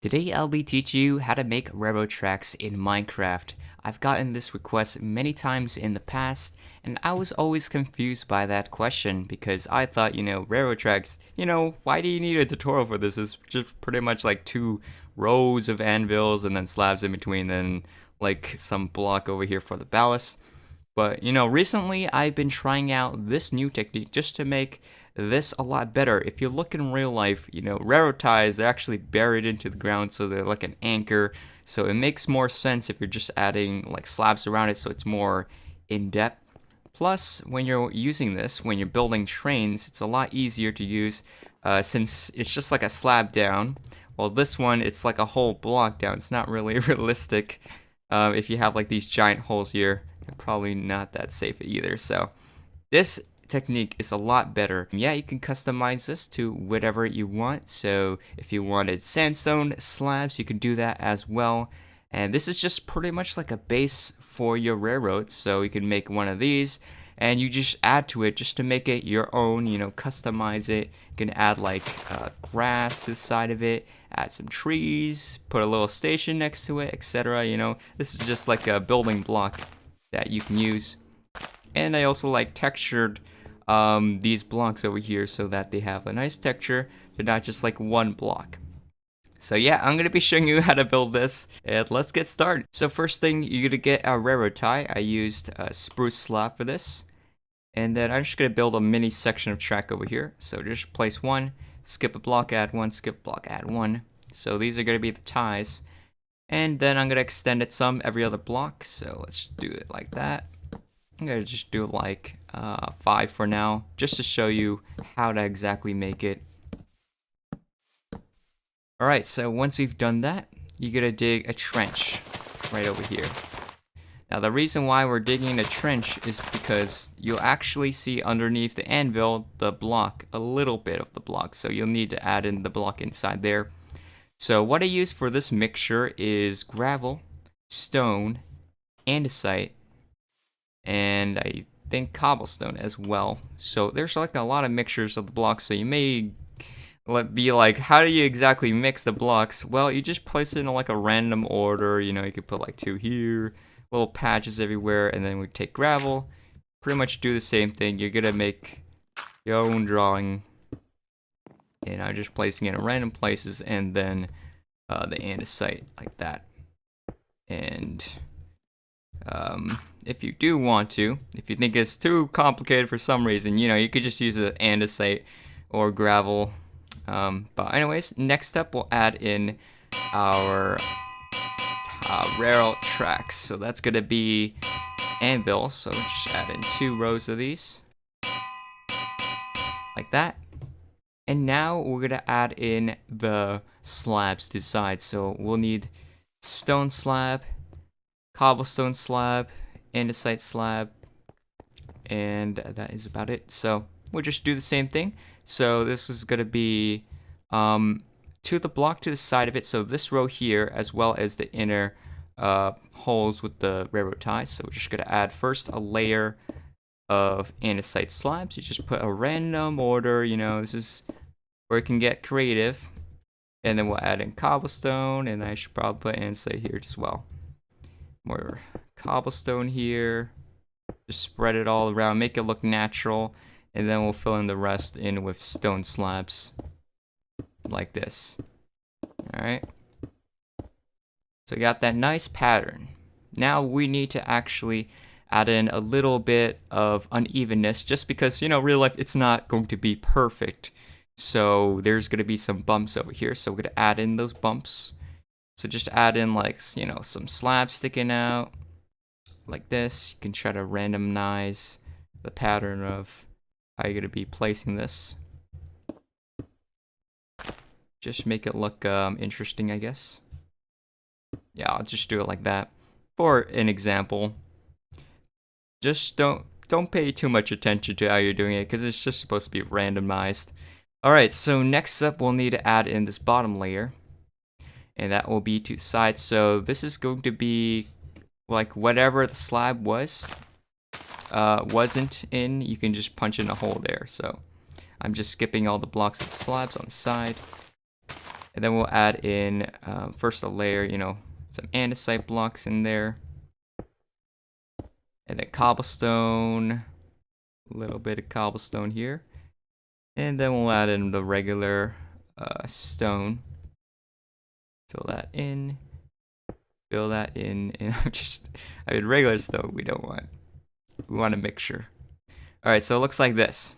Today I'll be teaching you how to make railroad tracks in Minecraft. I've gotten this request many times in the past, and I was always confused by that question because I thought, railroad tracks, why do you need a tutorial for this? It's just pretty much like two rows of anvils and then slabs in between, and like some block over here for the ballast. But recently I've been trying out this new technique just to make this a lot better. If you look in real life, railroad ties, they're actually buried into the ground, so they're like an anchor. So it makes more sense if you're just adding like slabs around it, so it's more in depth. Plus, when you're using this, when you're building trains, it's a lot easier to use since it's just like a slab down. Well, this one, it's like a whole block down. It's not really realistic if you have like these giant holes here. Probably not that safe either. So this technique is a lot better. Yeah, you can customize this to whatever you want. So if you wanted sandstone slabs, you can do that as well. And this is just pretty much like a base for your railroad. So you can make one of these and you just add to it just to make it your own, customize it. You can add like grass to the side of it, add some trees, put a little station next to it, etc. This is just like a building block that you can use. And I also like textured these blocks over here so that they have a nice texture. They're not just like one block. So yeah, I'm gonna be showing you how to build this, and let's get started. So first thing, you're gonna get a railroad tie. I used a spruce slab for this, and then I'm just gonna build a mini section of track over here. So just place one, skip a block, add one, skip a block, add one. So these are gonna be the ties. And then I'm gonna extend it some every other block. So let's do it like that. I'm gonna just do like 5 for now, just to show you how to exactly make it. Alright, so once we've done that, you're gonna dig a trench right over here. Now the reason why we're digging a trench is because you'll actually see underneath the anvil the block, a little bit of the block. So you'll need to add in the block inside there. So what I use for this mixture is gravel, stone, andesite, and I think cobblestone as well. So there's like a lot of mixtures of the blocks, so you may be like, how do you exactly mix the blocks? Well, you just place it in like a random order. You could put like 2 here, little patches everywhere, and then we take gravel, pretty much do the same thing. You're gonna make your own drawing. And I'm just placing it in random places, and then the andesite like that. And if you do want to, if you think it's too complicated for some reason, you could just use the andesite or gravel. But anyways, next up we'll add in our rail tracks. So that's gonna be anvil. So just add in 2 rows of these like that. And now we're gonna add in the slabs to the side. So we'll need stone slab, cobblestone slab, andesite slab, and that is about it. So we'll just do the same thing. So this is gonna be to the block to the side of it. So this row here, as well as the inner holes with the railroad ties. So we're just gonna add first a layer of andesite slabs. You just put a random order, this is where it can get creative. And then we'll add in cobblestone, and I should probably put andesite here as well. More cobblestone here. Just spread it all around, make it look natural, and then we'll fill in the rest in with stone slabs like this. Alright. So we got that nice pattern. Now we need to actually add in a little bit of unevenness, just because, real life, it's not going to be perfect. So there's going to be some bumps over here. So we're going to add in those bumps. So just add in like, some slabs sticking out like this. You can try to randomize the pattern of how you're going to be placing this. Just make it look interesting, I guess. Yeah, I'll just do it like that for an example. Just don't pay too much attention to how you're doing it, because it's just supposed to be randomized. Alright, so next up we'll need to add in this bottom layer, and that will be to the side. So this is going to be like whatever the slab wasn't in, you can just punch in a hole there. So I'm just skipping all the blocks of the slabs on the side. And then we'll add in first a layer, you know, some andesite blocks in there. And then cobblestone, a little bit of cobblestone here. And then we'll add in the regular stone. Fill that in. Fill that in. And I mean, regular stone we don't want. We want a mixture. Alright, so it looks like this.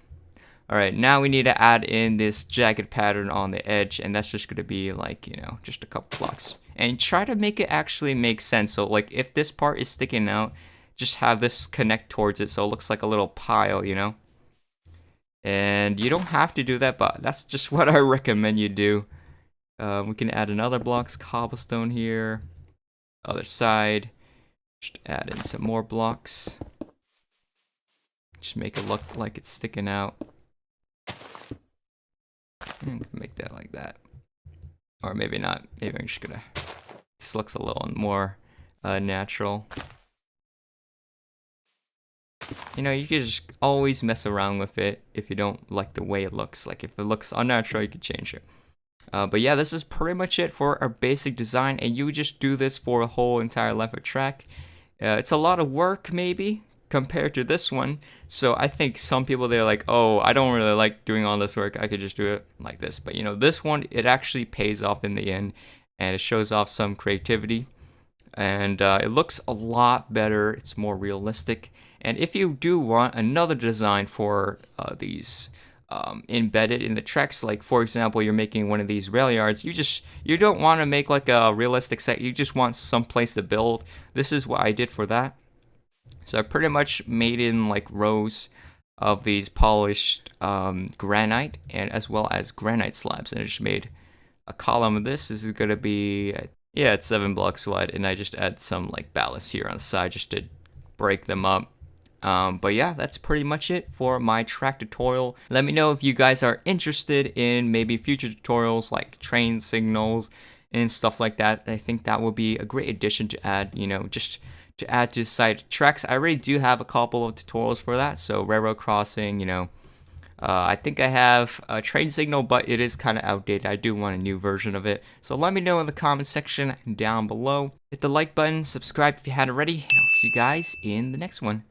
Alright, now we need to add in this jagged pattern on the edge, and that's just going to be like, you know, just a couple blocks. And try to make it actually make sense. So like if this part is sticking out, just have this connect towards it so it looks like a little pile, you know? And you don't have to do that, but that's just what I recommend you do. We can add another blocks, cobblestone here. Other side. Just add in some more blocks. Just make it look like it's sticking out. Make that like that. Or maybe not. Maybe I'm just gonna... This looks a little more natural. You know, you can just always mess around with it if you don't like the way it looks. Like if it looks unnatural, you can change it. But yeah, this is pretty much it for our basic design, and you just do this for a whole entire length of track. It's a lot of work maybe compared to this one, so I think some people, they're like, oh, I don't really like doing all this work, I could just do it like this. But you know, this one, it actually pays off in the end, and it shows off some creativity, and it looks a lot better. It's more realistic. And if you do want another design for these embedded in the tracks, like for example, you're making one of these rail yards, you don't want to make like a realistic set, you just want some place to build. This is what I did for that. So I pretty much made in like rows of these polished granite, and as well as granite slabs, and I just made a column of this. This is gonna be yeah, it's 7 blocks wide, and I just add some like ballast here on the side just to break them up. But yeah, that's pretty much it for my track tutorial. Let me know if you guys are interested in maybe future tutorials like train signals and stuff like that. I think that would be a great addition to add, you know, just to add to side tracks. I already do have a couple of tutorials for that. So railroad crossing, you know, I think I have a train signal, but it is kind of outdated. I do want a new version of it. So let me know in the comment section down below. Hit the like button, subscribe if you hadn't already, and I'll see you guys in the next one.